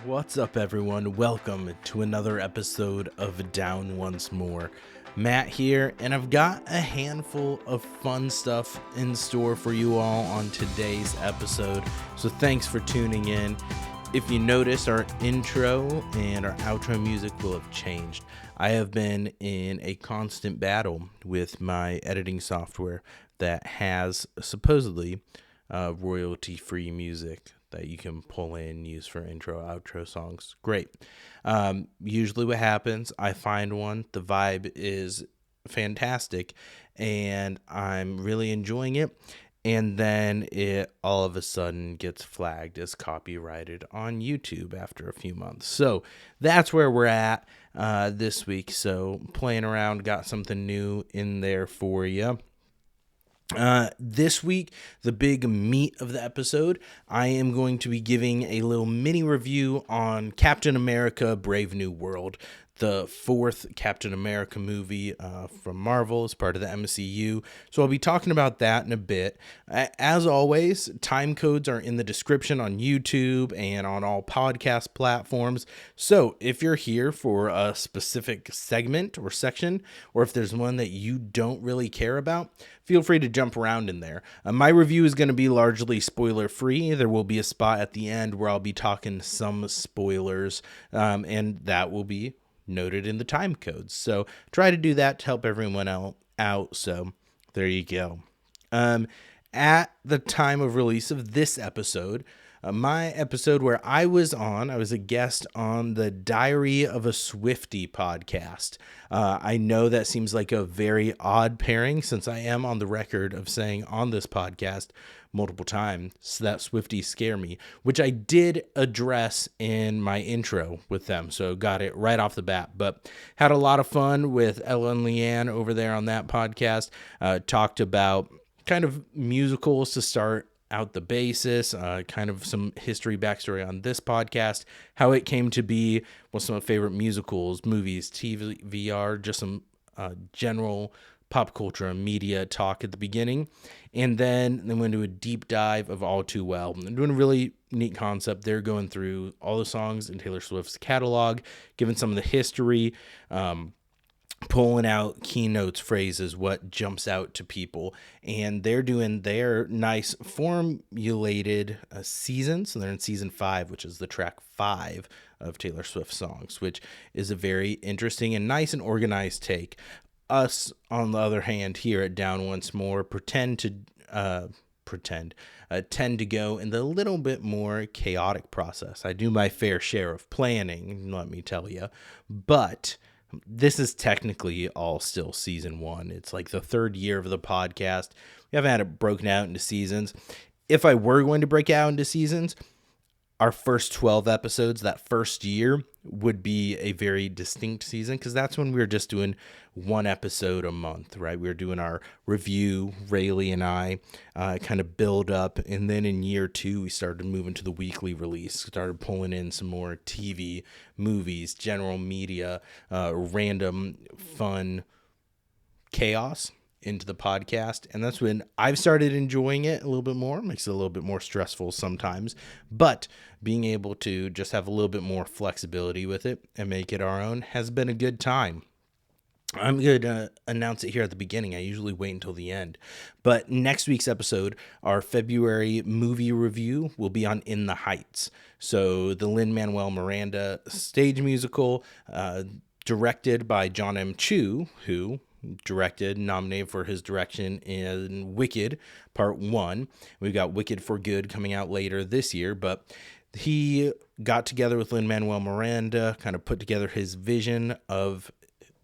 What's up, everyone? Welcome to another episode of Down Once More. Matt here, and I've got a handful of fun stuff in store for you all on today's episode, so thanks for tuning in. If you notice, our intro and our outro music will have changed. I have been in a constant battle with my editing software that has supposedly royalty-free music that you can pull in and use for intro, outro songs. Great. Usually what happens, I find one, the vibe is fantastic, and I'm really enjoying it. And then it all of a sudden gets flagged as copyrighted on YouTube after a few months. So that's where we're at this week. So playing around, got something new in there for you. This week, the big meat of the episode, I am going to be giving a little mini review on Captain America: Brave New World, the fourth Captain America movie from Marvel as part of the MCU. So I'll be talking about that in a bit. As always, time codes are in the description on YouTube and on all podcast platforms. So if you're here for a specific segment or section, or if there's one that you don't really care about, feel free to jump around in there. My review is going to be largely spoiler free. There will be a spot at the end where I'll be talking some spoilers, and that will be noted in the time codes. So try to do that to help everyone out. So there you go. At the time of release of this episode, my episode where I was a guest on the Diary of a Swiftie podcast. I know that seems like a very odd pairing since I am on the record of saying on this podcast multiple times that Swifties scare me, which I did address in my intro with them. So got it right off the bat, but had a lot of fun with Ella and Leanne over there on that podcast. Talked about kind of musicals to start out the basis, kind of some history backstory on this podcast, how it came to be, what's some of my favorite musicals, movies, TV, VR, just some general pop culture and media talk at the beginning, and then went into a deep dive of All Too Well. I'm doing a really neat concept. They're going through all the songs in Taylor Swift's catalog, giving some of the history, pulling out keynotes, phrases, what jumps out to people, and they're doing their nice formulated season. So they're in season 5, which is the track 5 of Taylor Swift songs, which is a very interesting and nice and organized take. Us, on the other hand, here at Down Once More, tend to go in the little bit more chaotic process. I do my fair share of planning, let me tell you, but this is technically all still season 1. It's like the third year of the podcast. We haven't had it broken out into seasons. If I were going to break out into seasons, our first 12 episodes, that first year, would be a very distinct season, because that's when we were just doing one episode a month, right? We were doing our review, Rayleigh and I, kind of build up, and then in year 2, we started moving to the weekly release, started pulling in some more TV, movies, general media, random, fun chaos into the podcast, and that's when I've started enjoying it a little bit more. It makes it a little bit more stressful sometimes, but being able to just have a little bit more flexibility with it and make it our own has been a good time. I'm going to announce it here at the beginning. I usually wait until the end. But next week's episode, our February movie review, will be on In the Heights. So the Lin-Manuel Miranda stage musical, directed by John M. Chu, who directed, nominated for his direction in Wicked Part 1. We've got Wicked for Good coming out later this year, but he got together with Lin-Manuel Miranda, kind of put together his vision of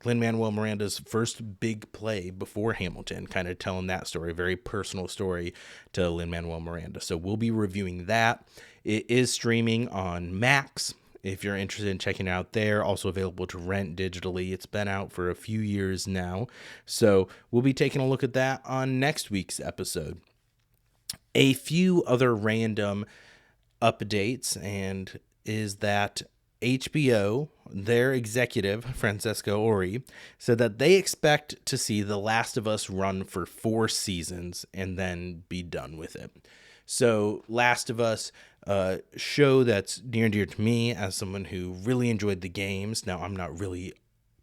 Lin-Manuel Miranda's first big play before Hamilton, kind of telling that story, a very personal story to Lin-Manuel Miranda. So we'll be reviewing that. It is streaming on Max, if you're interested in checking it out there. Also available to rent digitally. It's been out for a few years now. So we'll be taking a look at that on next week's episode. A few other random updates, and is that HBO, their executive, Francesca Ori, said that they expect to see The Last of Us run for 4 seasons and then be done with it. So Last of Us, show that's near and dear to me as someone who really enjoyed the games. Now, I'm not really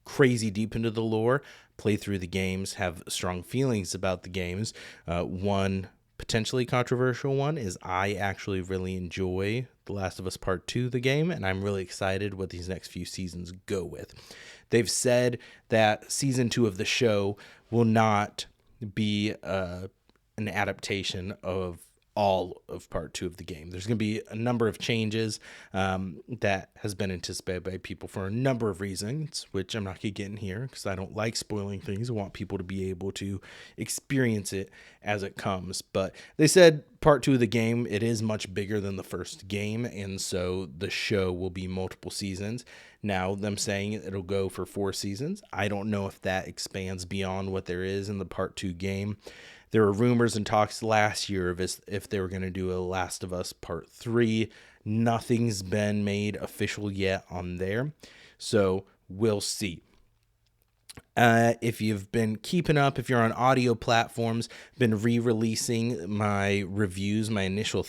crazy deep into the lore, play through the games, have strong feelings about the games. One potentially controversial one is I actually really enjoy The Last of Us Part 2, the game, and I'm really excited what these next few seasons go with. They've said that season 2 of the show will not be an adaptation of all of part 2 of the game. There's going to be a number of changes that has been anticipated by people for a number of reasons, which I'm not going to get in here because I don't like spoiling things. I want people to be able to experience it as it comes. But they said part 2 of the game, it is much bigger than the first game, and so the show will be multiple seasons. Now, them saying it'll go for 4 seasons, I don't know if that expands beyond what there is in the part 2 game. There were rumors and talks last year of if they were going to do a Last of Us Part 3. Nothing's been made official yet on there, so we'll see. If you've been keeping up, if you're on audio platforms, been re-releasing my reviews, my initial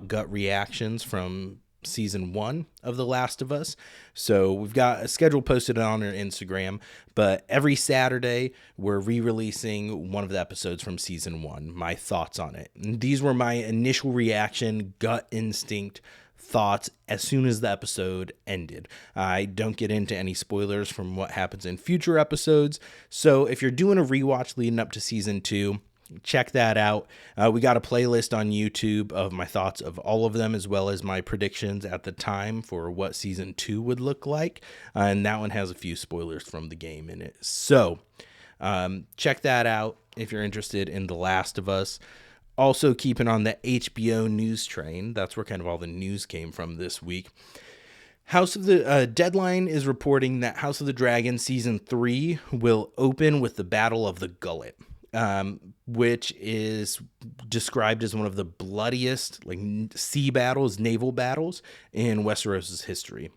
gut reactions from season 1 of The Last of Us. So we've got a schedule posted on our Instagram, but every Saturday we're re-releasing one of the episodes from season 1, my thoughts on it. And these were my initial reaction, gut instinct thoughts as soon as the episode ended. I don't get into any spoilers from what happens in future episodes. So if you're doing a rewatch leading up to season 2, check that out. We got a playlist on YouTube of my thoughts of all of them, as well as my predictions at the time for what season 2 would look like. And that one has a few spoilers from the game in it. So check that out if you're interested in The Last of Us. Also keeping on the HBO news train. That's where kind of all the news came from this week. Deadline is reporting that House of the Dragon season 3 will open with the Battle of the Gullet. Which is described as one of the bloodiest sea battles, naval battles in Westeros' history.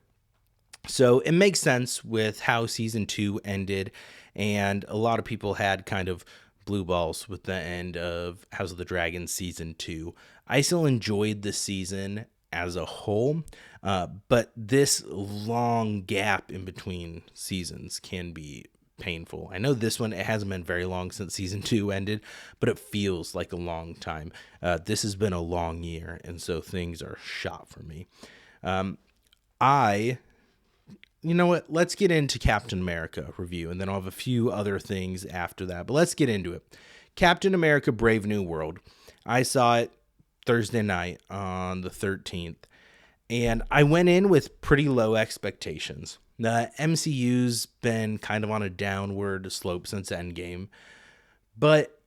So it makes sense with how season 2 ended, and a lot of people had kind of blue balls with the end of House of the Dragon season 2. I still enjoyed the season as a whole, but this long gap in between seasons can be painful. I know this one, it hasn't been very long since season 2 ended, but it feels like a long time. This has been a long year, and so things are shot for me. You know what? Let's get into Captain America review, and then I'll have a few other things after that, but let's get into it. Captain America Brave New World. I saw it Thursday night on the 13th, and I went in with pretty low expectations. The MCU's been kind of on a downward slope since Endgame, but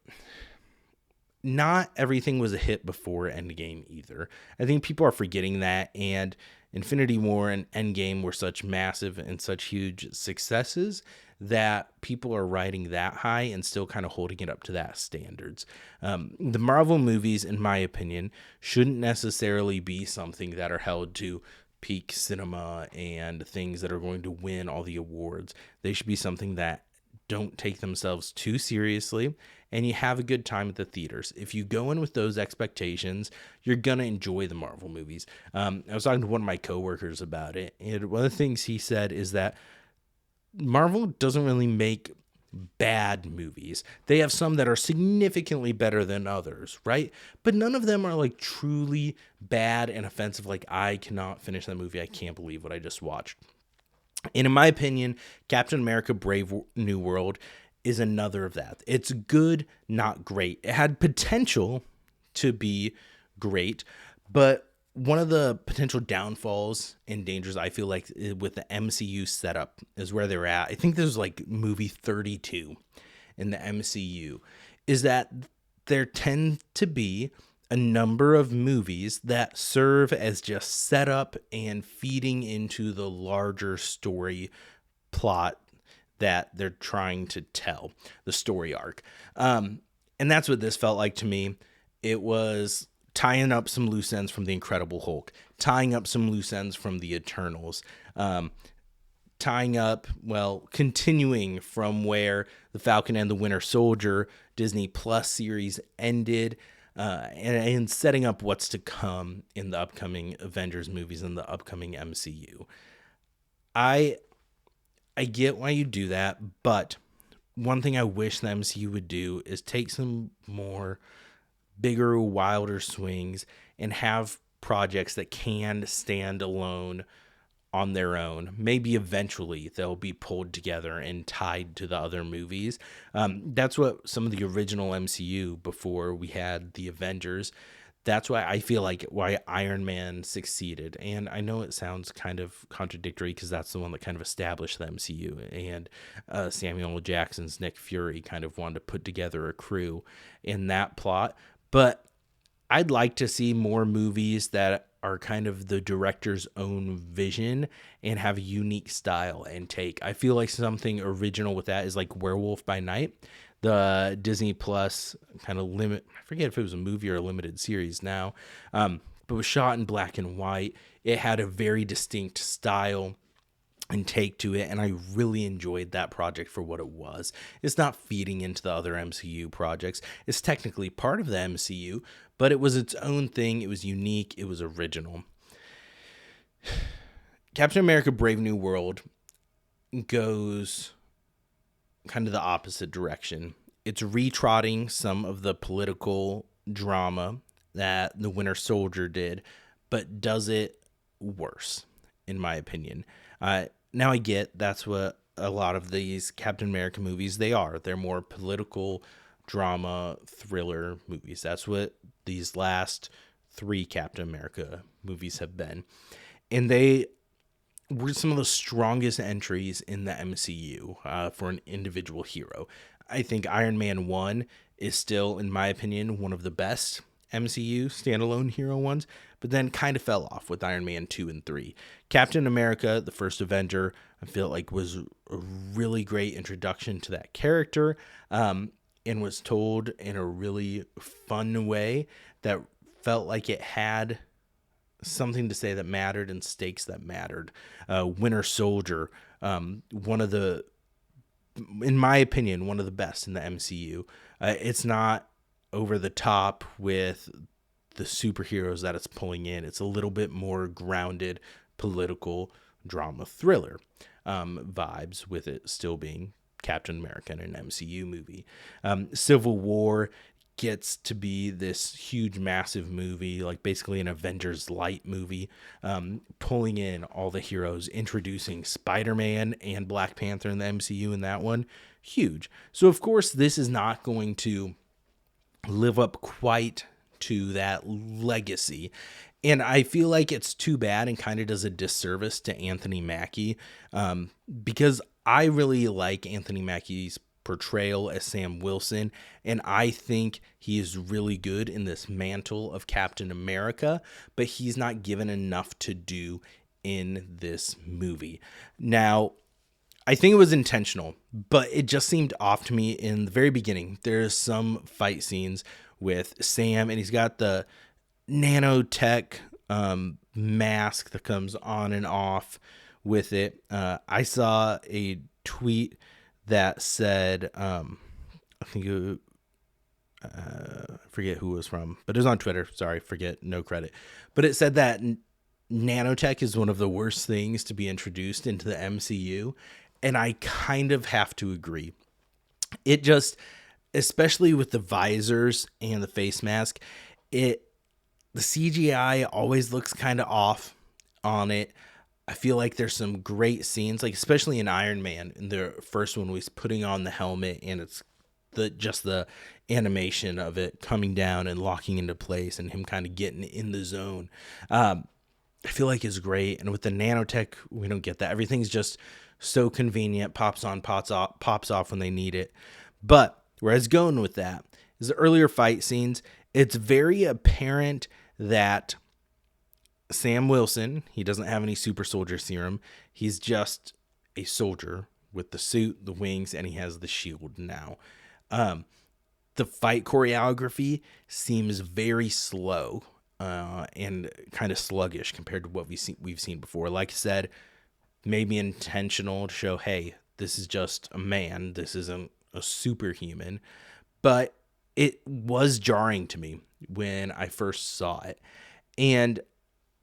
not everything was a hit before Endgame either. I think people are forgetting that, and Infinity War and Endgame were such massive and such huge successes that people are riding that high and still kind of holding it up to that standards. The Marvel movies, in my opinion, shouldn't necessarily be something that are held to peak cinema and things that are going to win all the awards. They should be something that don't take themselves too seriously, and you have a good time at the theaters. If you go in with those expectations, you're going to enjoy the Marvel movies. I was talking to one of my coworkers about it, and one of the things he said is that Marvel doesn't really make bad movies. They have some that are significantly better than others, right? But none of them are truly bad and offensive. I cannot finish that movie. I can't believe what I just watched. And in my opinion, Captain America Brave New World is another of that. It's good, not great. It had potential to be great, but one of the potential downfalls and dangers I feel like with the MCU setup is where they're at. I think there's movie 32 in the MCU, is that there tend to be a number of movies that serve as just setup and feeding into the larger story plot that they're trying to tell, the story arc. And that's what this felt like to me. It was tying up some loose ends from the Incredible Hulk, tying up some loose ends from the Eternals, continuing from where the Falcon and the Winter Soldier Disney Plus series ended. and setting up what's to come in the upcoming Avengers movies and the upcoming MCU. I I get why you do that, but one thing I wish the MCU would do is take some more bigger, wilder swings and have projects that can stand alone on their own. Maybe eventually they'll be pulled together and tied to the other movies. That's what some of the original MCU before we had the Avengers. That's why I feel like why Iron Man succeeded. And I know it sounds kind of contradictory because that's the one that kind of established the MCU. And Samuel L. Jackson's Nick Fury kind of wanted to put together a crew in that plot. But I'd like to see more movies that are kind of the director's own vision and have a unique style and take. I feel like something original with that is like Werewolf by Night, the Disney Plus kind of I forget if it was a movie or a limited series now, but was shot in black and white. It had a very distinct style and take to it, and I really enjoyed that project for what it was. It's not feeding into the other MCU projects. It's technically part of the MCU, but it was its own thing. It was unique. It was original. Captain America Brave New World goes kind of the opposite direction. It's retrotting some of the political drama that the Winter Soldier did, but does it worse, in my opinion. Now I get that's what a lot of these Captain America movies, they are. They're more political drama thriller movies. That's what these last 3 Captain America movies have been. And they were some of the strongest entries in the MCU for an individual hero. I think Iron Man 1 is still, in my opinion, one of the best MCU standalone hero ones, but then kind of fell off with Iron Man 2 and 3. Captain America, the first Avenger, I feel like was a really great introduction to that character, and was told in a really fun way that felt like it had something to say that mattered and stakes that mattered. Winter Soldier, one of the, in my opinion, one of the best in the MCU. It's not over the top with the superheroes that it's pulling in. It's a little bit more grounded political drama thriller vibes, with it still being Captain America in an MCU movie. Civil War gets to be this huge, massive movie, like basically an Avengers light movie, pulling in all the heroes, introducing Spider-Man and Black Panther in the MCU in that one. Huge. So of course this is not going to live up quite to that legacy. And I feel like it's too bad and kind of does a disservice to Anthony Mackie, because I really like Anthony Mackie's portrayal as Sam Wilson, and I think he is really good in this mantle of Captain America, but he's not given enough to do in this movie. Now, I think it was intentional, but it just seemed off to me in the very beginning. There's some fight scenes with Sam, and he's got the nanotech mask that comes on and off with it. I saw a tweet that said, I think I forget who it was from, but it was on Twitter. Sorry, forget, no credit. But it said that nanotech is one of the worst things to be introduced into the MCU. And I kind of have to agree. It just, especially with the visors and the face mask, the CGI always looks kind of off on it. I feel like there's some great scenes, like especially in Iron Man, in the first one, was putting on the helmet, and it's the animation of it coming down and locking into place, and him kind of getting in the zone. I feel like is great. And with the nanotech, we don't get that. Everything's just so convenient, pops on, pops off when they need it. But where I was going with that is the earlier fight scenes. It's very apparent that Sam Wilson, he doesn't have any super soldier serum. He's just a soldier with the suit, the wings, and he has the shield now. The fight choreography seems very slow and kind of sluggish compared to what we've seen before. Like I said, maybe intentional to show, hey, this is just a man. This isn't a superhuman. But it was jarring to me when I first saw it. And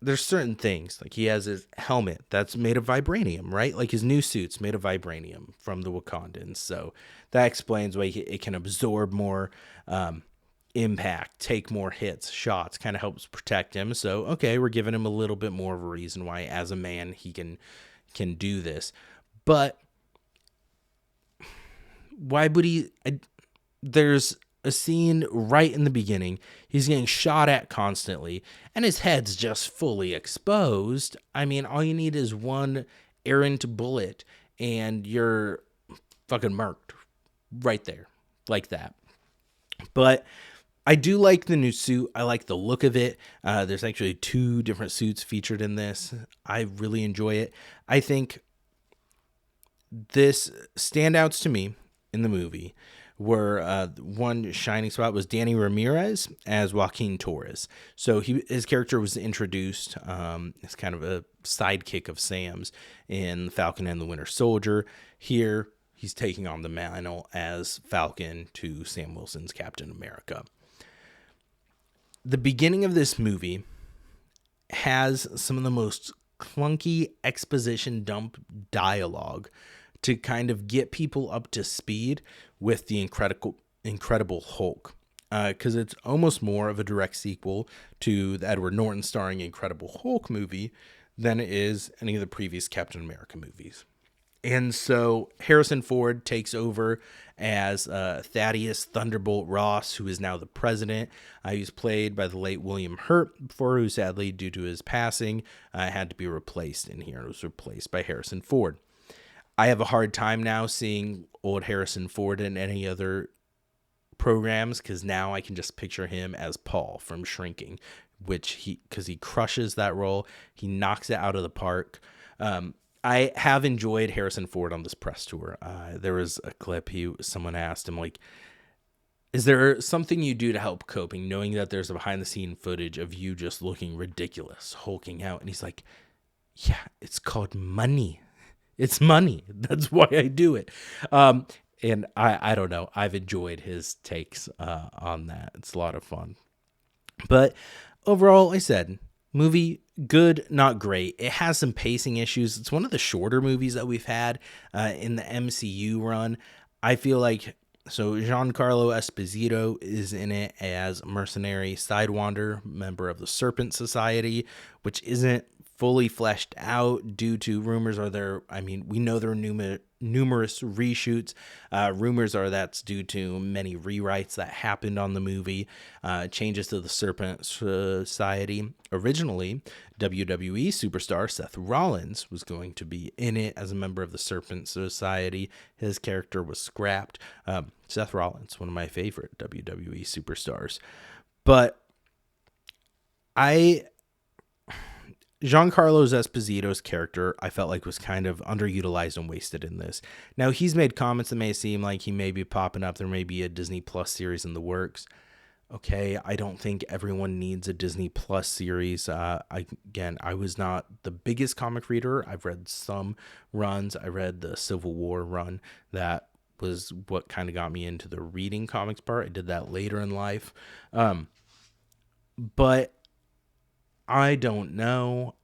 there's certain things, like he has his helmet that's made of vibranium, right? Like his new suit's made of vibranium from the Wakandans. So that explains why it can absorb more impact, take more hits, shots, kind of helps protect him. So, okay, we're giving him a little bit more of a reason why as a man he can do this. But why would there's a scene right in the beginning. He's getting shot at constantly, and his head's just fully exposed. I mean, all you need is one errant bullet, and you're fucking murked right there, like that. But I do like the new suit. I like the look of it. There's actually 2 different suits featured in this. I really enjoy it. I think this standouts to me in the movie were one shining spot was Danny Ramirez as Joaquin Torres. So his character was introduced as kind of a sidekick of Sam's in Falcon and the Winter Soldier. Here, he's taking on the mantle as Falcon to Sam Wilson's Captain America. The beginning of this movie has some of the most clunky exposition dump dialogue to kind of get people up to speed with the Incredible Hulk. Because it's almost more of a direct sequel to the Edward Norton starring Incredible Hulk movie than it is any of the previous Captain America movies. And so Harrison Ford takes over as Thaddeus Thunderbolt Ross, who is now the president. He was played by the late William Hurt before, who sadly, due to his passing, had to be replaced in here. It was replaced by Harrison Ford. I have a hard time now seeing old Harrison Ford in any other programs because now I can just picture him as Paul from Shrinking, because he crushes that role. He knocks it out of the park. I have enjoyed Harrison Ford on this press tour. There was a clip someone asked him, like, is there something you do to help coping, knowing that there's a behind the scene footage of you just looking ridiculous, hulking out? And he's like, yeah, it's called money. It's money. That's why I do it. And I don't know. I've enjoyed his takes on that. It's a lot of fun. But overall, I said, movie, good, not great. It has some pacing issues. It's one of the shorter movies that we've had in the MCU run. I feel like, so Giancarlo Esposito is in it as mercenary Sidewinder, member of the Serpent Society, which isn't fully fleshed out due to rumors we know there are numerous reshoots. Rumors are that's due to many rewrites that happened on the movie, changes to the Serpent Society. Originally, WWE superstar Seth Rollins was going to be in it as a member of the Serpent Society. His character was scrapped. Seth Rollins, one of my favorite WWE superstars. But Giancarlo Esposito's character, I felt like was kind of underutilized and wasted in this. Now, he's made comments that may seem like he may be popping up. There may be a Disney Plus series in the works. Okay, I don't think everyone needs a Disney Plus series. I was not the biggest comic reader. I've read some runs. I read the Civil War run. That was what kind of got me into the reading comics part. I did that later in life. But I don't know.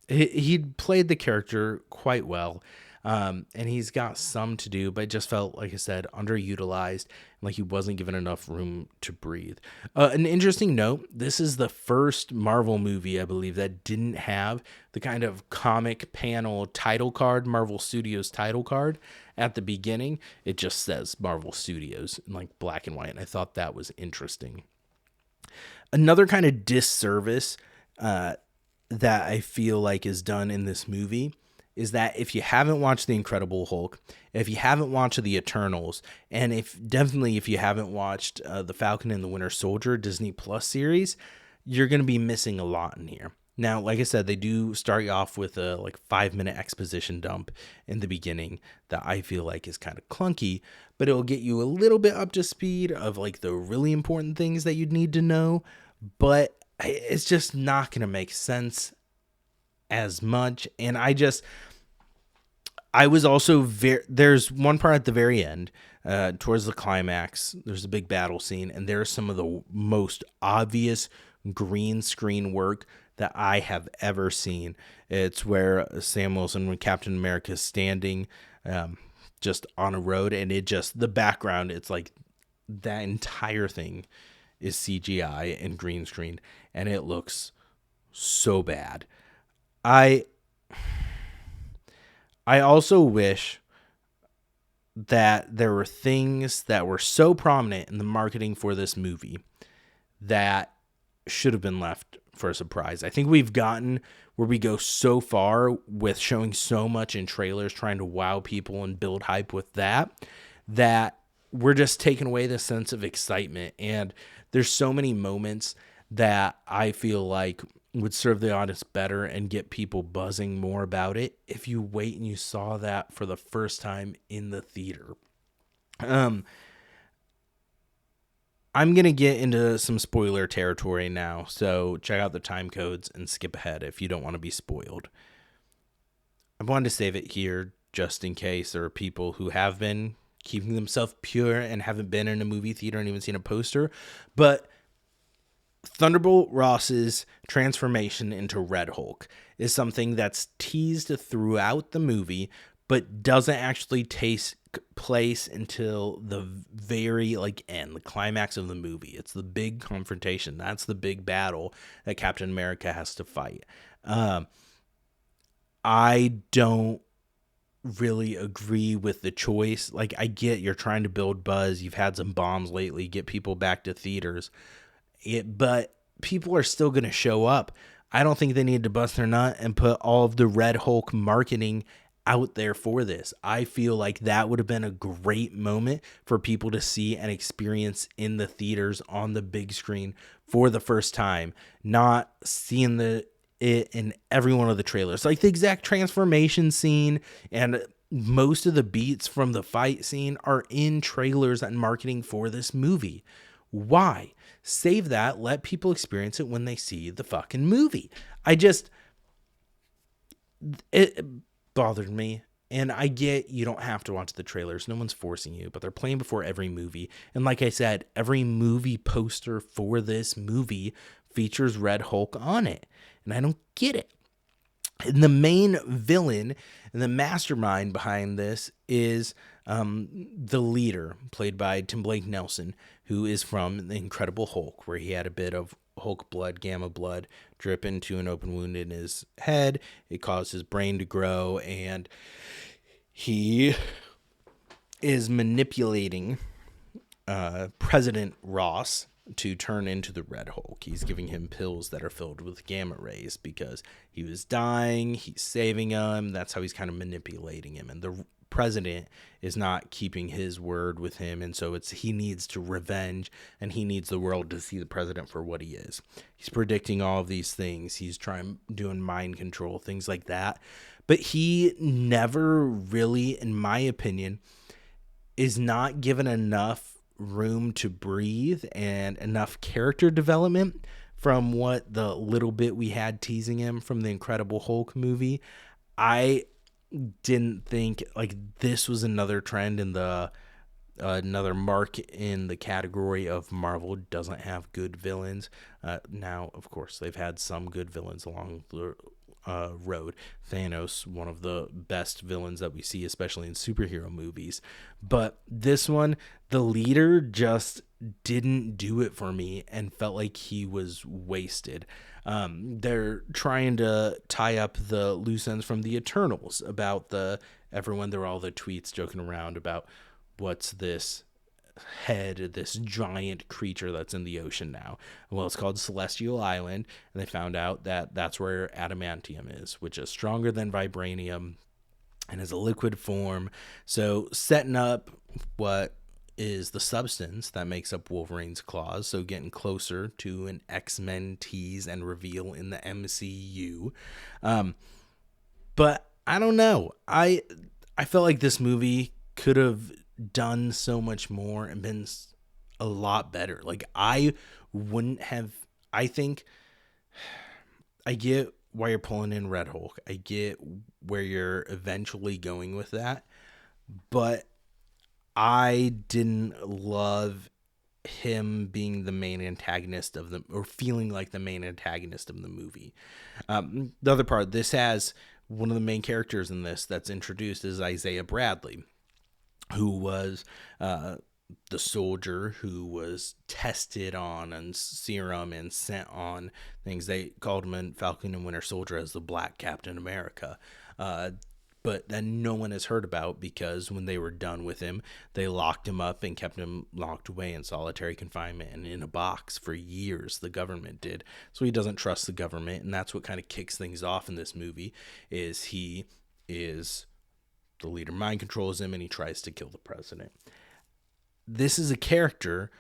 He played the character quite well, and he's got some to do, but it just felt, like I said, underutilized, like he wasn't given enough room to breathe. An interesting note, this is the first Marvel movie, I believe, that didn't have the kind of comic panel title card, Marvel Studios title card at the beginning. It just says Marvel Studios in like black and white, and I thought that was interesting. Another kind of disservice that I feel like is done in this movie is that if you haven't watched The Incredible Hulk, if you haven't watched The Eternals, and if you haven't watched the Falcon and the Winter Soldier Disney Plus series, you're going to be missing a lot in here. Now, like I said, they do start you off with a 5-minute exposition dump in the beginning that I feel like is kind of clunky, but it'll get you a little bit up to speed of like the really important things that you'd need to know, but it's just not going to make sense as much. And I was also there's one part at the very end towards the climax, there's a big battle scene, and there's some of the most obvious green screen work that I have ever seen. It's where Sam Wilson, when Captain America is standing just on a road, and the background, it's like that entire thing is CGI and green screen, and it looks so bad. I also wish that there were things that were so prominent in the marketing for this movie that should have been left for a surprise. I think we've gotten where we go so far with showing so much in trailers, trying to wow people and build hype with that we're just taking away the sense of excitement. And there's so many moments that I feel like would serve the audience better and get people buzzing more about it if you wait and you saw that for the first time in the theater. I'm going to get into some spoiler territory now, so check out the time codes and skip ahead if you don't want to be spoiled. I wanted to save it here just in case there are people who have been keeping themselves pure and haven't been in a movie theater and even seen a poster, but Thunderbolt Ross's transformation into Red Hulk is something that's teased throughout the movie, but doesn't actually take place until the very end, the climax of the movie. It's the big confrontation. That's the big battle that Captain America has to fight. I don't really agree with the choice. Like, I get you're trying to build buzz. You've had some bombs lately, get people back to theaters. But people are still going to show up. I don't think they need to bust their nut and put all of the Red Hulk marketing out there for this. I feel like that would have been a great moment for people to see and experience in the theaters on the big screen for the first time, not seeing it in every one of the trailers. Like the exact transformation scene and most of the beats from the fight scene are in trailers and marketing for this movie. Why? Save that. Let people experience it when they see the fucking movie. It bothered me. And I get you don't have to watch the trailers. No one's forcing you, but they're playing before every movie. And like I said, every movie poster for this movie features Red Hulk on it. And I don't get it. And the main villain and the mastermind behind this is the leader, played by Tim Blake Nelson, who is from The Incredible Hulk, where he had a bit of Hulk blood, gamma blood, drip into an open wound in his head. It caused his brain to grow, and he is manipulating President Ross to turn into the Red Hulk. He's giving him pills that are filled with gamma rays because he was dying. He's saving him. That's how he's kind of manipulating him. And the president is not keeping his word with him. And so he needs to revenge, and he needs the world to see the president for what he is. He's predicting all of these things. He's doing mind control, things like that. But he never really, in my opinion, is not given enough room to breathe and enough character development from what the little bit we had teasing him from the Incredible Hulk movie. I didn't think this was another trend in the another mark in the category of Marvel doesn't have good villains. Now, of course, they've had some good villains along the road. Thanos, one of the best villains that we see, especially in superhero movies. But this one, the leader just didn't do it for me and felt like he was wasted. They're trying to tie up the loose ends from the Eternals about there were all the tweets joking around about what's this this giant creature that's in the ocean now. Well, it's called Celestial Island, and they found out that that's where adamantium is, which is stronger than vibranium and is a liquid form. So setting up what is the substance that makes up Wolverine's claws, so getting closer to an X-Men tease and reveal in the MCU. But I don't know. I felt like this movie could have done so much more and been a lot better. I think I get why you're pulling in Red Hulk. I get where you're eventually going with that, but I didn't love him being the main antagonist of the, or feeling like the main antagonist of the movie. The other part, this has one of the main characters in this that's introduced is Isaiah Bradley, who was the soldier who was tested on serum and sent on things. They called him in Falcon and Winter Soldier as the Black Captain America. But then no one has heard about, because when they were done with him, they locked him up and kept him locked away in solitary confinement and in a box for years. The government did. So he doesn't trust the government, and that's what kind of kicks things off in this movie. Is he is the leader mind controls him, and he tries to kill the president. This is a character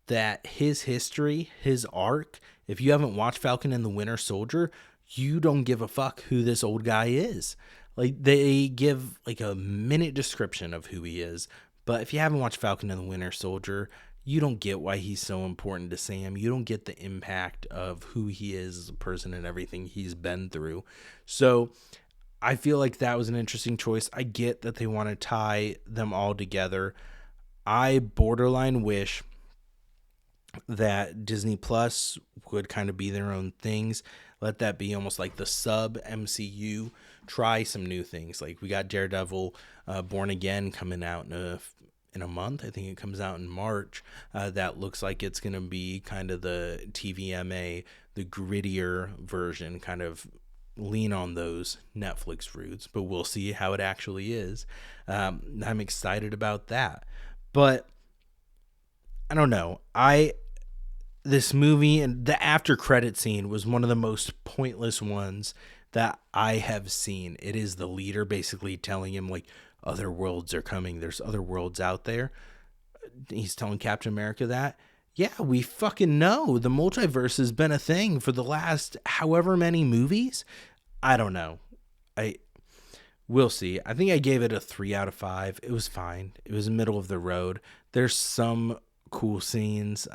that his history, his arc, if you haven't watched Falcon and the Winter Soldier, you don't give a fuck who this old guy is. Like, they give like a minute description of who he is, but if you haven't watched Falcon and the Winter Soldier, you don't get why he's so important to Sam. You don't get the impact of who he is as a person and everything he's been through. So I feel like that was an interesting choice. I get that they want to tie them all together. I borderline wish that Disney Plus would kind of be their own things. Let that be almost like the sub MCU. Try some new things. Like, we got Daredevil Born Again coming out in a month. I think it comes out in March. That looks like it's going to be kind of the TVMA, the grittier version, kind of lean on those Netflix roots, but we'll see how it actually is. I'm excited about that. But I don't know. This movie and the after credit scene was one of the most pointless ones that I have seen. It is the leader basically telling him, like, other worlds are coming. There's other worlds out there. He's telling Captain America that. Yeah, we fucking know. The multiverse has been a thing for the last however many movies. I don't know. We'll see. I think I gave it a 3 out of 5. It was fine. It was middle of the road. There's some cool scenes.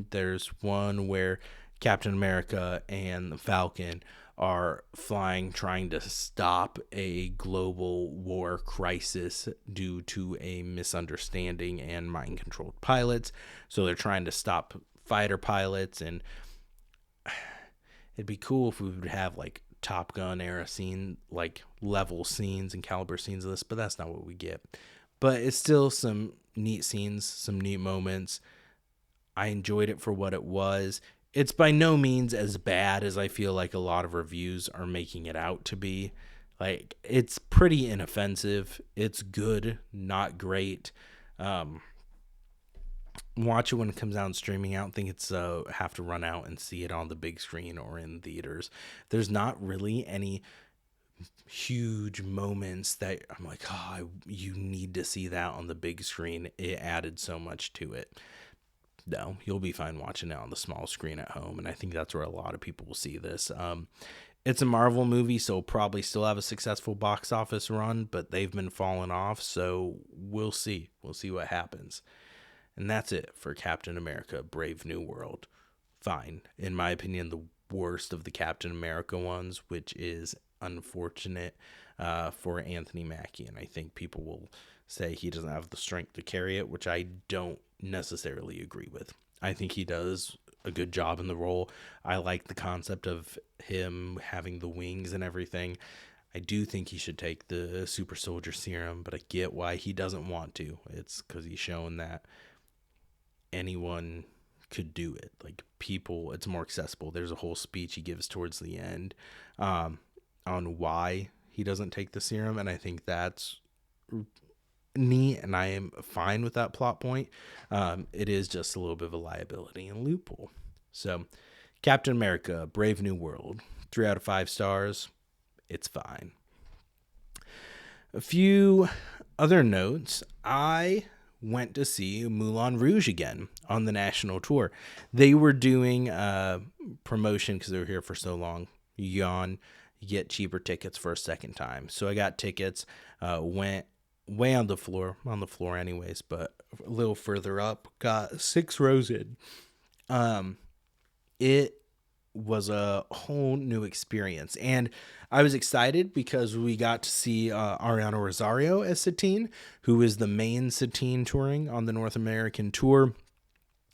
There's one where Captain America and the Falcon are flying, trying to stop a global war crisis due to a misunderstanding and mind-controlled pilots. So they're trying to stop fighter pilots, and it'd be cool if we would have like Top Gun era scene, like level scenes and caliber scenes of this, but that's not what we get. But it's still some neat scenes, some neat moments. I enjoyed it for what it was. It's by no means as bad as I feel like a lot of reviews are making it out to be. Like, it's pretty inoffensive. It's good, not great. Watch it when it comes out and streaming. I don't think it's have to run out and see it on the big screen or in theaters. There's not really any huge moments that I'm like, oh, you need to see that on the big screen. It added so much to it. No, you'll be fine watching it on the small screen at home, and I think that's where a lot of people will see this. It's a Marvel movie, so probably still have a successful box office run, but they've been falling off, so we'll see. We'll see what happens. And that's it for Captain America, Brave New World. Fine. In my opinion, the worst of the Captain America ones, which is unfortunate for Anthony Mackie. And I think people will say he doesn't have the strength to carry it, which I don't necessarily agree with. I think he does a good job in the role. I like the concept of him having the wings and everything. I do think he should take the super soldier serum, but I get why he doesn't want to. It's because he's shown that anyone could do it. Like, people, it's more accessible. There's a whole speech he gives towards the end on why he doesn't take the serum, and I think that's neat, and I am fine with that plot point. It is just a little bit of a liability and loophole. So, Captain America, Brave New World, 3 out of 5 stars. It's fine. A few other notes. I went to see Moulin Rouge again on the national tour. They were doing promotion because they were here for so long. You get cheaper tickets for a second time. So I got tickets, went way on the floor anyways, but a little further up, got 6 rows in. It was a whole new experience. And I was excited because we got to see Ariana Rosario as Satine, who is the main Satine touring on the North American tour.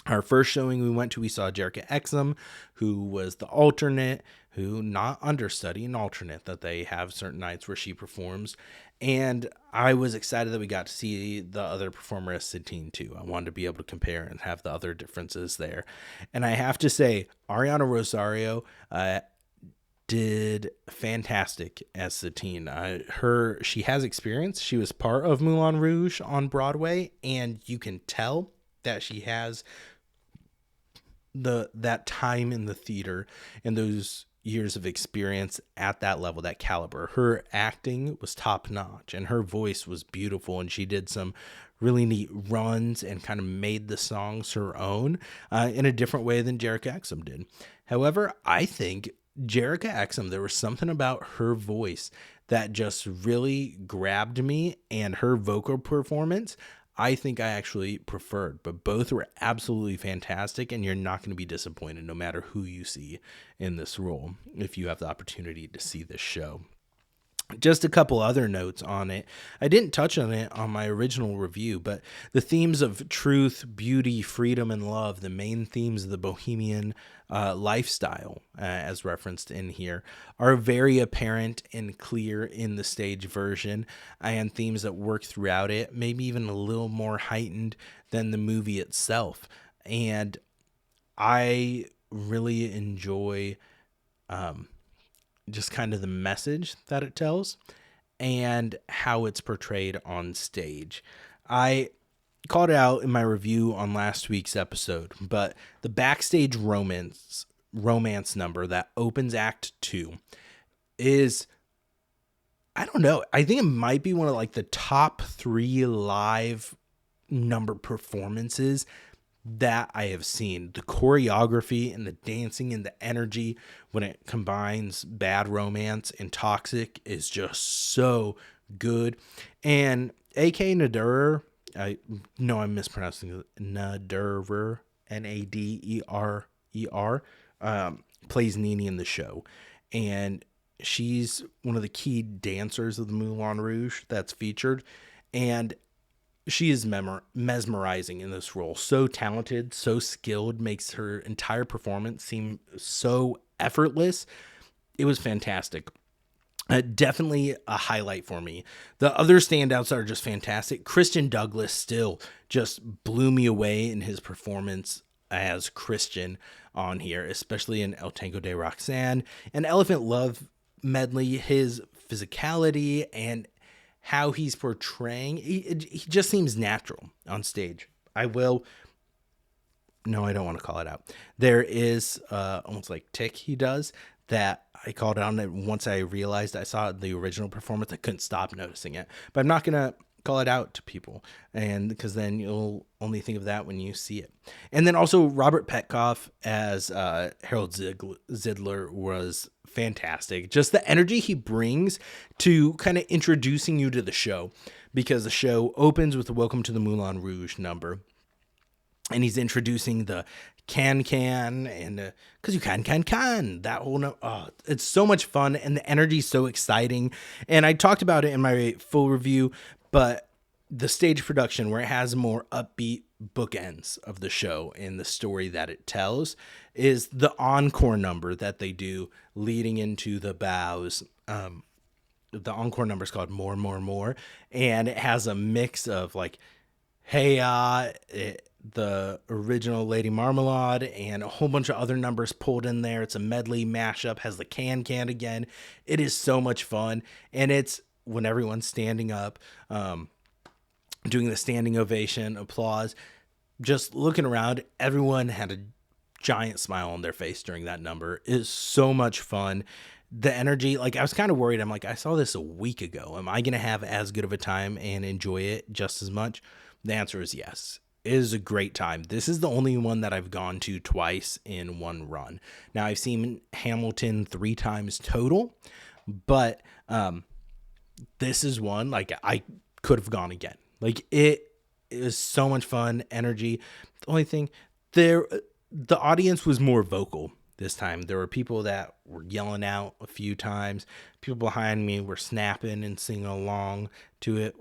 Our first showing we went to, we saw Jerica Exum, who was the alternate, who not understudy, an alternate that they have certain nights where she performs. And I was excited that we got to see the other performer as Satine too. I wanted to be able to compare and have the other differences there. And I have to say, Ariana Rosario did fantastic as Satine. She has experience. She was part of Moulin Rouge on Broadway, and you can tell that she has that time in the theater and those years of experience at that level, that caliber. Her acting was top notch and her voice was beautiful, and she did some really neat runs and kind of made the songs her own in a different way than Jerica Exum did. However, I think Jerica Exum, there was something about her voice that just really grabbed me, and her vocal performance I think I actually preferred, but both were absolutely fantastic, and you're not going to be disappointed no matter who you see in this role if you have the opportunity to see this show. Just a couple other notes on it. I didn't touch on it on my original review, but the themes of truth, beauty, freedom, and love, the main themes of the bohemian lifestyle, as referenced in here, are very apparent and clear in the stage version, and themes that work throughout it, maybe even a little more heightened than the movie itself. And I really enjoy just kind of the message that it tells and how it's portrayed on stage. I called it out in my review on last week's episode, but the backstage romance number that opens Act 2 is, I don't know, I think it might be one of like the top 3 live number performances that I have seen. The choreography and the dancing and the energy when it combines bad romance and toxic is just so good. And A.K. Naderer, I know I'm mispronouncing it, Naderer, Naderer, plays Nini in the show. And she's one of the key dancers of the Moulin Rouge that's featured. And she is mesmerizing in this role. So talented, so skilled, makes her entire performance seem so effortless. It was fantastic. Definitely a highlight for me. The other standouts are just fantastic. Christian Douglas still just blew me away in his performance as Christian on here, especially in El Tango de Roxanne and Elephant Love Medley. His physicality and how he's portraying, he just seems natural on stage. I don't want to call it out. There is almost like tick he does that I called out on it once I realized I saw the original performance. I couldn't stop noticing it, but I'm not going to call it out to people, and because then you'll only think of that when you see it. And then also Robert Petkoff as Harold Zidler was fantastic. Just the energy he brings to kind of introducing you to the show, because the show opens with the Welcome to the Moulin Rouge number, and he's introducing the can and because you can that whole it's so much fun, and the energy is so exciting. And I talked about it in my full review, but the stage production, where it has more upbeat bookends of the show and the story that it tells, is the encore number that they do leading into the bows. The encore number is called More, More, More, and it has a mix of like, hey, the original Lady Marmalade and a whole bunch of other numbers pulled in there. It's a medley mashup, has the can again. It is so much fun, and it's when everyone's standing up, doing the standing ovation, applause, just looking around, everyone had a giant smile on their face during that number. It is so much fun. The energy, like I was kind of worried. I'm like, I saw this a week ago. Am I going to have as good of a time and enjoy it just as much? The answer is yes. It is a great time. This is the only one that I've gone to twice in one run. Now, I've seen Hamilton 3 times total, but this is one, like, I could have gone again. Like, it is so much fun, energy. The only thing, the audience was more vocal this time. There were people that were yelling out a few times. People behind me were snapping and singing along to it,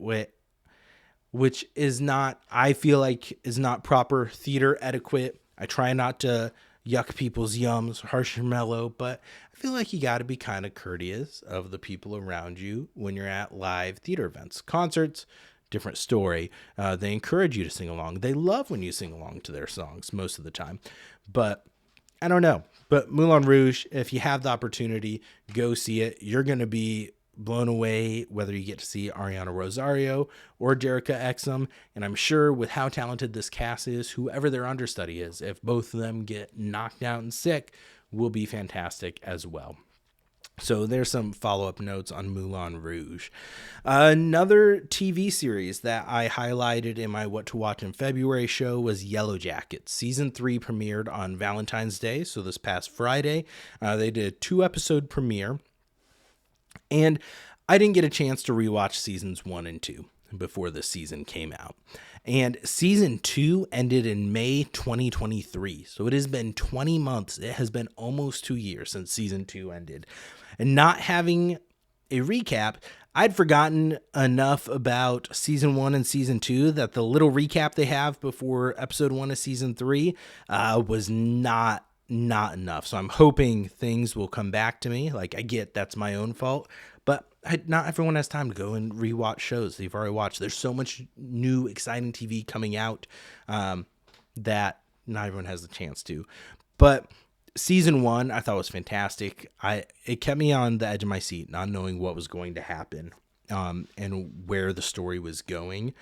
which is not, I feel like, is not proper theater etiquette. I try not to yuck people's yums, harsh or mellow, but I feel like you got to be kind of courteous of the people around you when you're at live theater events. Concerts, different story. They encourage you to sing along. They love when you sing along to their songs most of the time. But I don't know. But Moulin Rouge, if you have the opportunity, go see it. You're going to be blown away whether you get to see Ariana Rosario or Jerica Exum. And I'm sure with how talented this cast is, whoever their understudy is, if both of them get knocked out and sick, will be fantastic as well. So there's some follow-up notes on Moulin Rouge. Another TV series that I highlighted in my What to Watch in February show was Yellowjackets. Season 3 premiered on Valentine's Day, so this past Friday. They did a 2-episode premiere. And I didn't get a chance to rewatch seasons 1 and 2 before the season came out. And season 2 ended in May 2023. So it has been 20 months. It has been almost 2 years since season 2 ended. And not having a recap, I'd forgotten enough about season 1 and season 2 that the little recap they have before episode 1 of season 3 was not enough. So I'm hoping things will come back to me. Like, I get that's my own fault, but not everyone has time to go and rewatch shows they've already watched. There's so much new exciting TV coming out that not everyone has the chance to. But season 1 I thought was fantastic. It kept me on the edge of my seat, not knowing what was going to happen and where the story was going.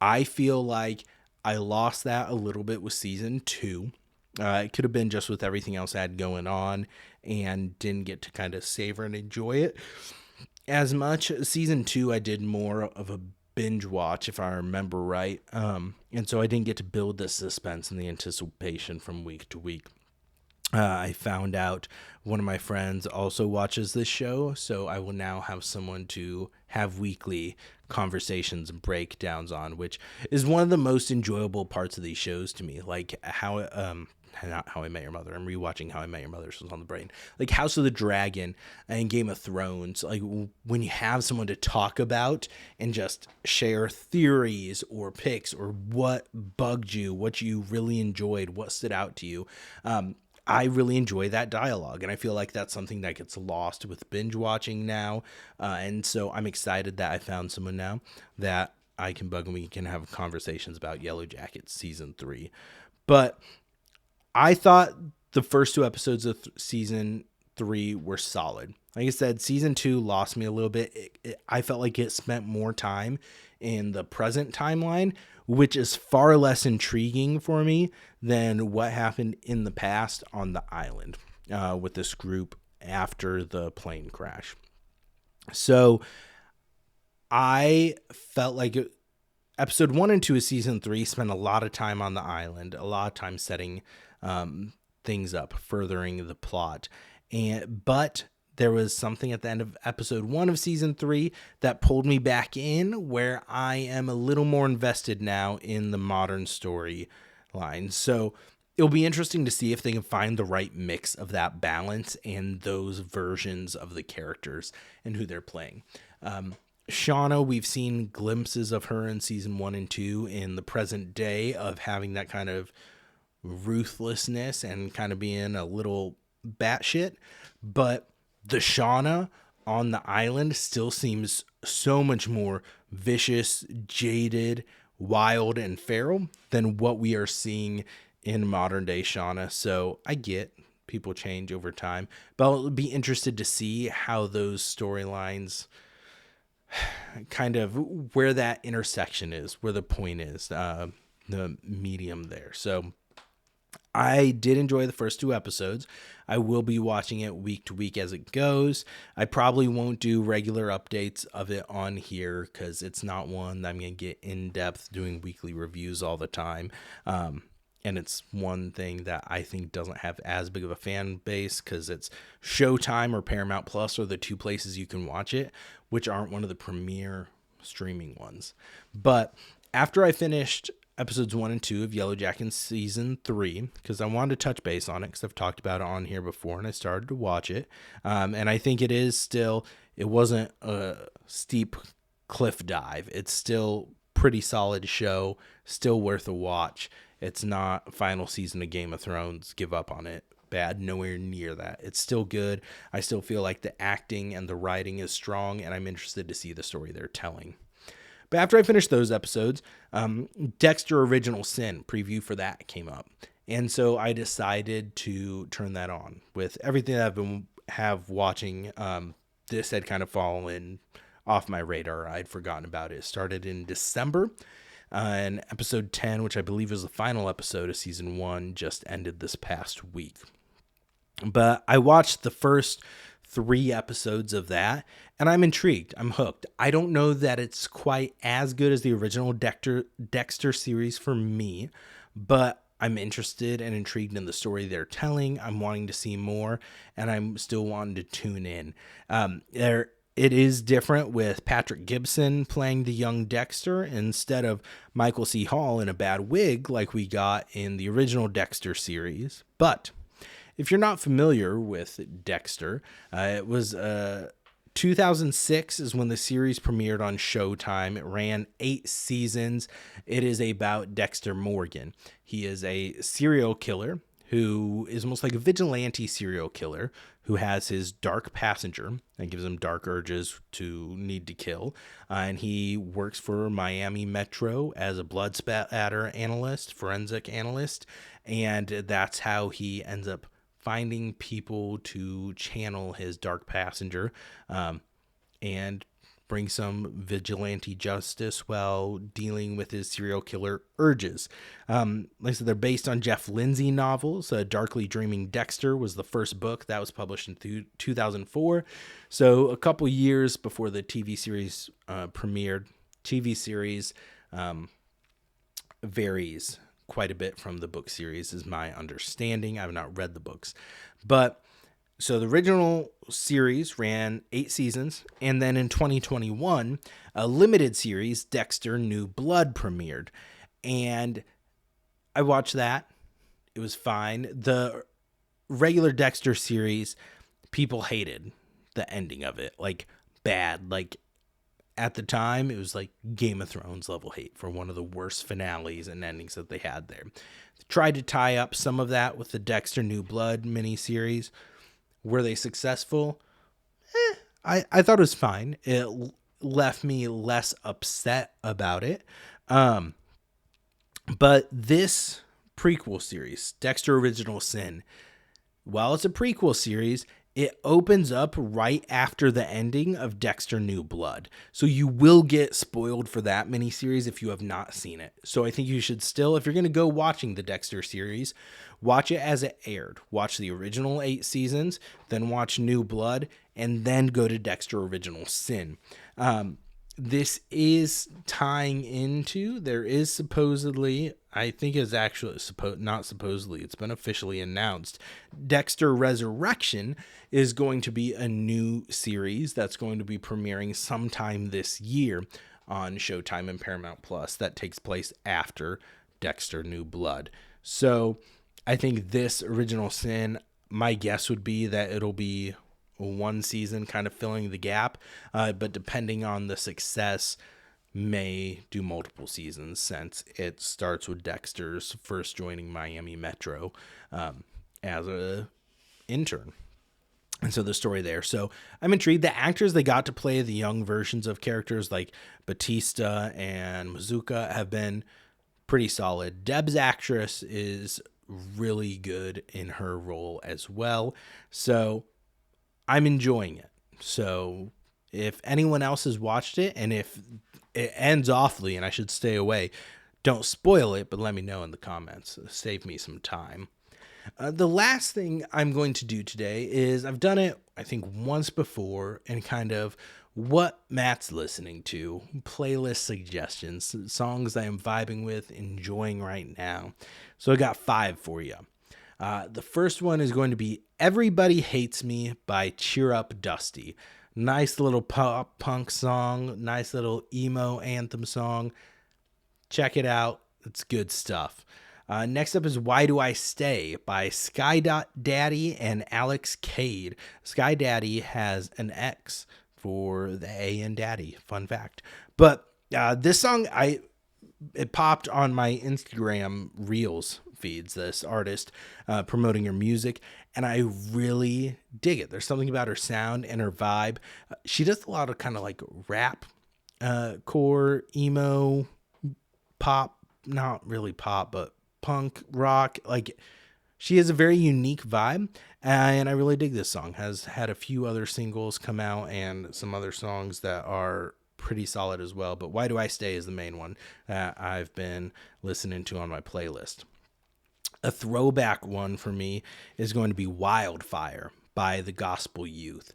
I feel like I lost that a little bit with season 2. It could have been just with everything else I had going on and didn't get to kind of savor and enjoy it as much. Season 2, I did more of a binge watch, if I remember right. And so I didn't get to build the suspense and the anticipation from week to week. I found out one of my friends also watches this show, so I will now have someone to have weekly conversations and breakdowns on, which is one of the most enjoyable parts of these shows to me. Like not How I Met Your Mother. I'm rewatching How I Met Your Mother, so it's on the brain. Like House of the Dragon and Game of Thrones. Like when you have someone to talk about and just share theories or picks or what bugged you, what you really enjoyed, what stood out to you. I really enjoy that dialogue, and I feel like that's something that gets lost with binge watching now. And so I'm excited that I found someone now that I can bug and we can have conversations about Yellowjackets season 3. But I thought the first 2 episodes of season 3 were solid. Like I said, season 2 lost me a little bit. I felt like it spent more time in the present timeline, which is far less intriguing for me than what happened in the past on the island with this group after the plane crash. So I felt like episode 1 and 2 of season 3 spent a lot of time on the island, a lot of time setting things up, furthering the plot. But there was something at the end of episode 1 of season 3 that pulled me back in, where I am a little more invested now in the modern storyline. So it'll be interesting to see if they can find the right mix of that balance and those versions of the characters and who they're playing. Shauna, we've seen glimpses of her in season 1 and 2 in the present day of having that kind of ruthlessness and kind of being a little batshit, but the Shauna on the island still seems so much more vicious, jaded, wild, and feral than what we are seeing in modern day Shauna. So I get people change over time, but I'll be interested to see how those storylines kind of where that intersection is, where the point is, the medium there. So I did enjoy the first 2 episodes. I will be watching it week to week as it goes. I probably won't do regular updates of it on here because it's not one that I'm going to get in depth doing weekly reviews all the time. And it's one thing that I think doesn't have as big of a fan base because it's Showtime or Paramount Plus are the 2 places you can watch it, which aren't one of the premier streaming ones. But after I finished episodes 1 and 2 of Yellowjackets season 3 because I wanted to touch base on it because I've talked about it on here before and I started to watch it. And I think it wasn't a steep cliff dive. It's still pretty solid show, still worth a watch. It's not final season of Game of Thrones, give up on it. Bad, nowhere near that. It's still good. I still feel like the acting and the writing is strong, and I'm interested to see the story they're telling. But after I finished those episodes, Dexter Original Sin preview for that came up. And so I decided to turn that on. With everything that I've been watching, this had kind of fallen off my radar. I'd forgotten about it. It started in December. And episode 10, which I believe is the final episode of season 1, just ended this past week. But I watched the first 3 episodes of that, and I'm intrigued. I'm hooked. I don't know that it's quite as good as the original Dexter series for me, but I'm interested and intrigued in the story they're telling. I'm wanting to see more, and I'm still wanting to tune in. It is different with Patrick Gibson playing the young Dexter instead of Michael C. Hall in a bad wig like we got in the original Dexter series. But if you're not familiar with Dexter, it was 2006 is when the series premiered on Showtime. It ran 8 seasons. It is about Dexter Morgan. He is a serial killer who is almost like a vigilante serial killer who has his dark passenger and gives him dark urges to need to kill. And he works for Miami Metro as a blood spatter analyst, forensic analyst. And that's how he ends up finding people to channel his dark passenger and bring some vigilante justice while dealing with his serial killer urges. Like I said, they're based on Jeff Lindsay novels. Darkly Dreaming Dexter was the first book that was published in 2004. So a couple years before the TV series premiered. TV series varies quite a bit from the book series is my understanding. I've not read the books, but so the original series ran 8 seasons, and then in 2021 a limited series, Dexter New Blood, premiered, and I watched that. It was fine. The regular Dexter series, people hated the ending of it, like bad, like at the time, it was like Game of Thrones level hate for one of the worst finales and endings that they had there. They tried to tie up some of that with the Dexter New Blood miniseries. Were they successful? I thought it was fine. It left me less upset about it. But this prequel series, Dexter Original Sin, while it's a prequel series, it opens up right after the ending of Dexter New Blood. So you will get spoiled for that miniseries if you have not seen it. So I think you should still, if you're going to go watching the Dexter series, watch it as it aired. Watch the original 8 seasons, then watch New Blood, and then go to Dexter Original Sin. This is tying into, there is supposedly, I think it's actually not supposedly, it's been officially announced, Dexter Resurrection is going to be a new series that's going to be premiering sometime this year on Showtime and Paramount Plus that takes place after Dexter New Blood. So I think this Original Sin, my guess would be that it'll be 1 season kind of filling the gap, but depending on the success, may do multiple seasons since it starts with Dexter's first joining Miami Metro as a intern. And so the story there. So I'm intrigued. The actors they got to play the young versions of characters like Batista and Mazuka have been pretty solid. Deb's actress is really good in her role as well. So I'm enjoying it. So if anyone else has watched it, and if it ends awfully and I should stay away, don't spoil it, but let me know in the comments. Save me some time. The last thing I'm going to do today is, I've done it, I think, once before, and kind of what Matt's listening to, playlist suggestions, songs I am vibing with, enjoying right now. So I got 5 for you. The first one is going to be Everybody Hates Me by Cheer Up Dusty. Nice little pop punk song, nice little emo anthem song. Check it out. It's good stuff. Next up is Why Do I Stay by Sky Daddy and Alex Cade. Sky Daddy has an X for the A in Daddy. Fun fact. But this song, it popped on my Instagram Reels feeds, this artist promoting her music, and I really dig it. There's something about her sound and her vibe. She does a lot of kind of like rap, core, emo, pop, not really pop, but punk rock. Like, she has a very unique vibe, and I really dig this song. Has had a few other singles come out and some other songs that are pretty solid as well, but Why Do I Stay is the main one that I've been listening to on my playlist. A throwback one for me is going to be Wildfire by the Gospel Youth.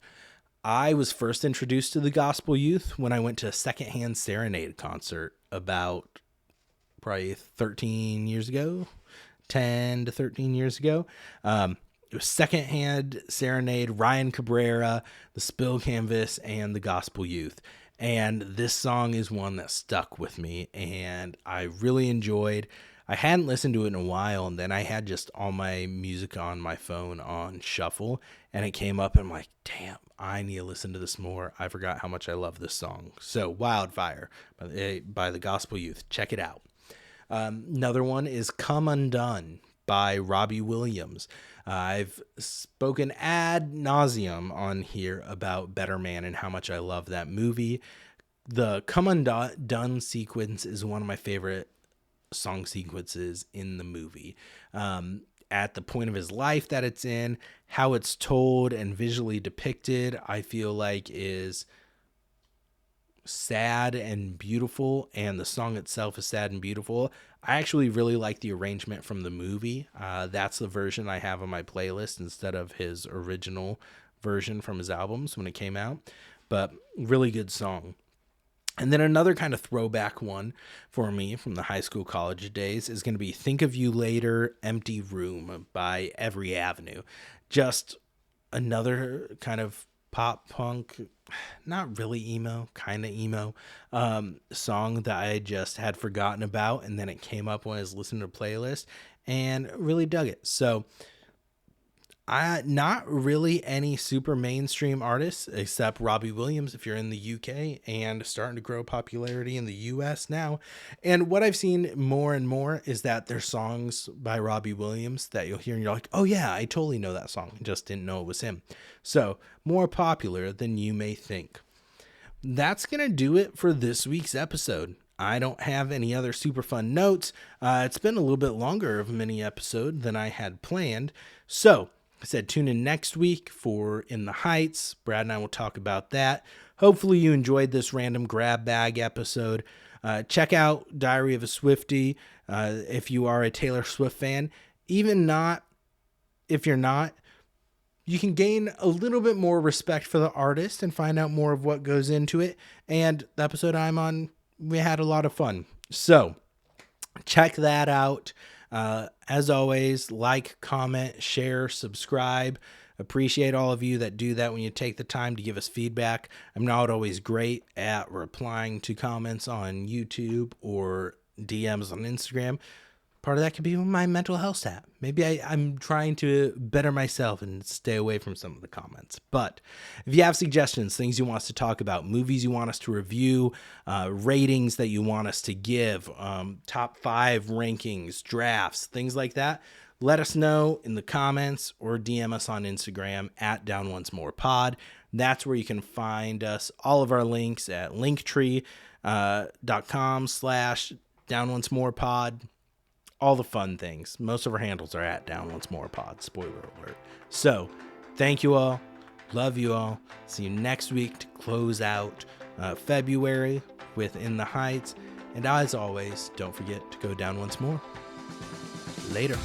I was first introduced to the Gospel Youth when I went to a Secondhand Serenade concert about probably 13 years ago, 10 to 13 years ago. It was Secondhand Serenade, Ryan Cabrera, the Spill Canvas, and the Gospel Youth. And this song is one that stuck with me, and I really enjoyed. I hadn't listened to it in a while, and then I had just all my music on my phone on shuffle, and it came up, and I'm like, damn, I need to listen to this more. I forgot how much I love this song. So, Wildfire by the Gospel Youth. Check it out. Another one is Come Undone by Robbie Williams. I've spoken ad nauseum on here about Better Man and how much I love that movie. The Come Undone sequence is one of my favorite song sequences in the movie. At the point of his life that it's in, how it's told and visually depicted, I feel like is sad and beautiful, and the song itself is sad and beautiful. I actually really like the arrangement from the movie. That's the version I have on my playlist instead of his original version from his albums when it came out, but really good song. And then another kind of throwback one for me from the high school college days is going to be Think of You Later, Empty Room by Every Avenue. Just another kind of pop punk, not really emo, kind of emo song that I just had forgotten about, and then it came up when I was listening to a playlist and really dug it. So not really any super mainstream artists except Robbie Williams if you're in the UK, and starting to grow popularity in the US now. And what I've seen more and more is that there's songs by Robbie Williams that you'll hear and you're like, oh yeah, I totally know that song, just didn't know it was him. So more popular than you may think. That's gonna do it for this week's episode. I don't have any other super fun notes. It's been a little bit longer of a mini episode than I had planned, so I said tune in next week for In the Heights. Brad and I will talk about that. Hopefully you enjoyed this random grab bag episode. Check out Diary of a Swiftie if you are a Taylor Swift fan. Even not, if you're not, you can gain a little bit more respect for the artist and find out more of what goes into it. And the episode I'm on, we had a lot of fun. So check that out. As always, like, comment, share, subscribe. Appreciate all of you that do that when you take the time to give us feedback. I'm not always great at replying to comments on YouTube or DMs on Instagram. Part of that could be my mental health stat. Maybe I'm trying to better myself and stay away from some of the comments. But if you have suggestions, things you want us to talk about, movies you want us to review, ratings that you want us to give, top 5 rankings, drafts, things like that, let us know in the comments or DM us on Instagram at DownOnceMorePod. That's where you can find us. All of our links at linktree.com/DownOnceMorePod. All the fun things. Most of our handles are at DownOnceMorePod. Spoiler alert. So, thank you all. Love you all. See you next week to close out February with In the Heights. And as always, don't forget to go down once more. Later.